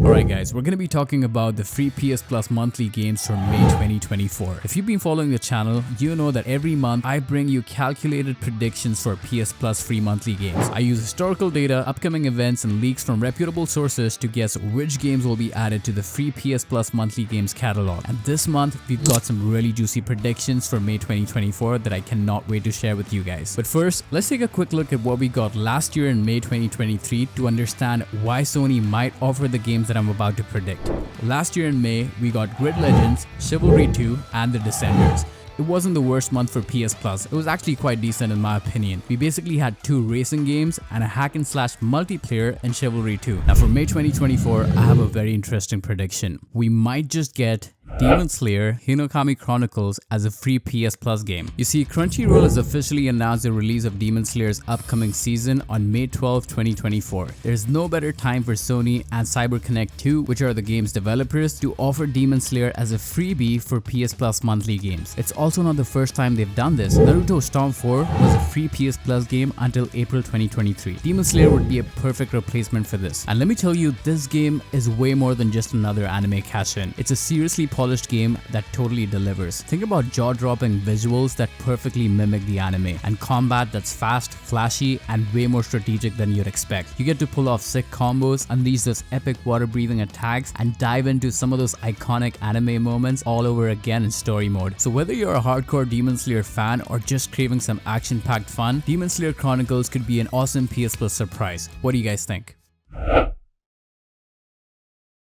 Alright guys, we're going to be talking about the free PS Plus monthly games for May 2024. If you've been following the channel, you know that every month I bring you calculated predictions for PS Plus free monthly games. I use historical data, upcoming events and leaks from reputable sources to guess which games will be added to the free PS Plus monthly games catalog. And this month, we've got some really juicy predictions for May 2024 that I cannot wait to share with you guys. But first, let's take a quick look at what we got last year in May 2023 to understand why Sony might offer the games that I'm about to predict. Last year in May, we got Grid Legends, Chivalry 2, and The Descenders. It wasn't the worst month for PS Plus, it was actually quite decent in my opinion. We basically had 2 racing games and a hack and slash multiplayer in Chivalry 2. Now for May 2024, I have a very interesting prediction. We might just get Demon Slayer Hinokami Chronicles as a free PS Plus game. You see, Crunchyroll has officially announced the release of Demon Slayer's upcoming season on May 12, 2024. There's no better time for Sony and CyberConnect 2, which are the game's developers, to offer Demon Slayer as a freebie for PS Plus monthly games. It's also not the first time they've done this. Naruto Storm 4 was a free PS Plus game until April 2023. Demon Slayer would be a perfect replacement for this. And let me tell you, this game is way more than just another anime cash-in. It's a seriously polished game that totally delivers. Think about jaw-dropping visuals that perfectly mimic the anime, and combat that's fast, flashy, and way more strategic than you'd expect. You get to pull off sick combos, unleash those epic water-breathing attacks, and dive into some of those iconic anime moments all over again in story mode. So whether you're a hardcore Demon Slayer fan or just craving some action-packed fun, Demon Slayer Chronicles could be an awesome PS Plus surprise. What do you guys think?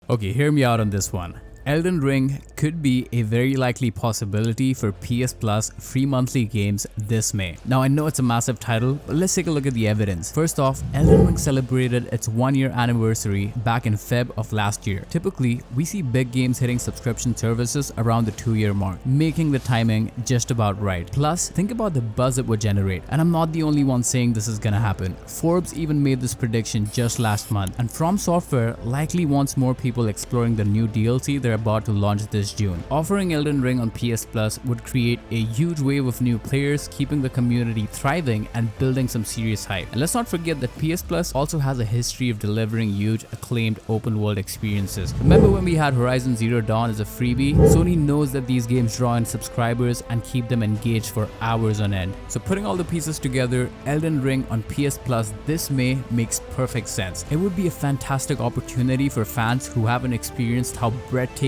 Okay, hear me out on this one. Elden Ring could be a very likely possibility for PS Plus free monthly games this May. Now I know it's a massive title, but let's take a look at the evidence. First off, Elden Ring celebrated its 1-year anniversary back in Feb of last year. Typically, we see big games hitting subscription services around the 2-year mark, making the timing just about right. Plus, think about the buzz it would generate. And I'm not the only one saying this is gonna happen. Forbes even made this prediction just last month, and FromSoftware likely wants more people exploring the new DLC they're about to launch this June. Offering Elden Ring on PS Plus would create a huge wave of new players, keeping the community thriving and building some serious hype. And let's not forget that PS Plus also has a history of delivering huge acclaimed open world experiences. Remember when we had Horizon Zero Dawn as a freebie? Sony knows that these games draw in subscribers and keep them engaged for hours on end. So putting all the pieces together, Elden Ring on PS Plus this May makes perfect sense. It would be a fantastic opportunity for fans who haven't experienced how breathtakingly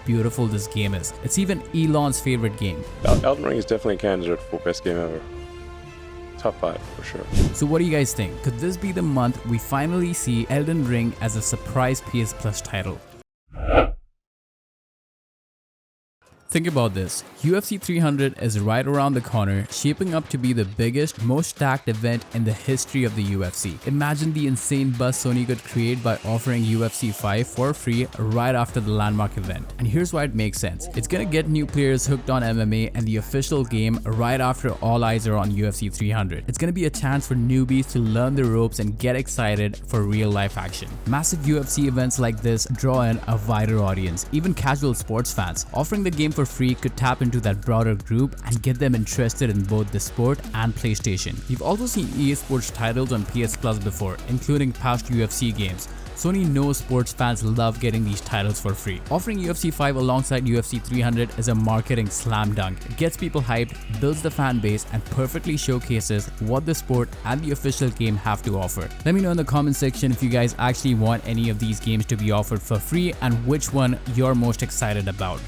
beautiful this game is. It's even Elon's favorite game. Elden Ring is definitely a candidate for best game ever. Top 5 for sure. So what do you guys think? Could this be the month we finally see Elden Ring as a surprise PS Plus title? Think about this, UFC 300 is right around the corner, shaping up to be the biggest, most stacked event in the history of the UFC. Imagine the insane buzz Sony could create by offering UFC 5 for free right after the landmark event. And here's why it makes sense. It's gonna get new players hooked on MMA and the official game right after all eyes are on UFC 300. It's gonna be a chance for newbies to learn the ropes and get excited for real life action. Massive UFC events like this draw in a wider audience, even casual sports fans. Offering the game for free could tap into that broader group and get them interested in both the sport and PlayStation. You've also seen EA Sports titles on PS Plus before, including past UFC games. Sony knows sports fans love getting these titles for free. Offering UFC 5 alongside UFC 300 is a marketing slam dunk. It gets people hyped, builds the fan base, and perfectly showcases what the sport and the official game have to offer. Let me know in the comment section if you guys actually want any of these games to be offered for free and which one you're most excited about.